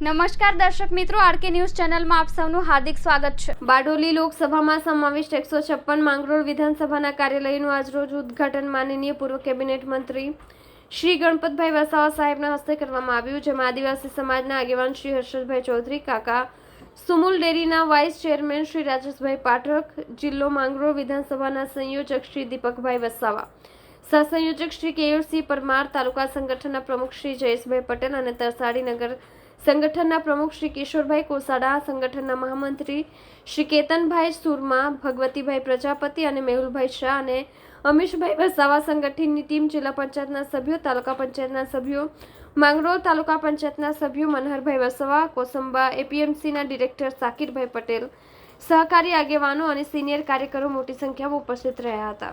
નમસ્કાર દર્શક મિત્રો, આરકે ન્યૂઝ ચેનલમાં આપ સૌનું હાર્દિક સ્વાગત છે। બારડોલી લોકસભામાં સમાવિષ્ટ 156 માંગરોળ વિધાનસભાના કાર્યાલયનું આજરોજ ઉદ્ઘાટન માનનીય પૂર્વ કેબિનેટ મંત્રી શ્રી ગણપતભાઈ વસાવા સાહેબના હસ્તે કરવામાં આવ્યું, જેમાં આદિવાસી સમાજના આગેવાન શ્રી હર્ષદભાઈ ચૌધરી, કાકા સુમુલ ડેરીના વાઇસ ચેરમેન શ્રી રાજેશભાઈ પાઠક, જિલ્લો માંગરોળ વિધાનસભાના સંયોજક શ્રી દીપકભાઈ વસાવા, સહસંયોજક શ્રી કેયુરસિંહ પરમાર, તાલુકા સંગઠનના પ્રમુખ શ્રી જયેશભાઈ પટેલ અને તરસાડી નગર સંગઠનના પ્રમુખ શ્રી કિશોરભાઈ કોસાડા, સંગઠનના મહામંત્રી શ્રી કેતનભાઈ સુરમા, ભગવતીભાઈ પ્રજાપતિ અને મેહુલભાઈ શાહ અને અમીશભાઈ વસાવા, સંગઠનની ટીમ, જિલ્લા પંચાયતના સભ્યો, તાલુકા પંચાયતના સભ્યો, માંગરોળ તાલુકા પંચાયતના સભ્યો, મનહરભાઈ વસાવા, કોસંબા એપીએમસીના ડિરેક્ટર સાકિરભાઈ પટેલ, સહકારી આગેવાનો અને સિનિયર કાર્યકરો મોટી સંખ્યામાં ઉપસ્થિત રહ્યા હતા।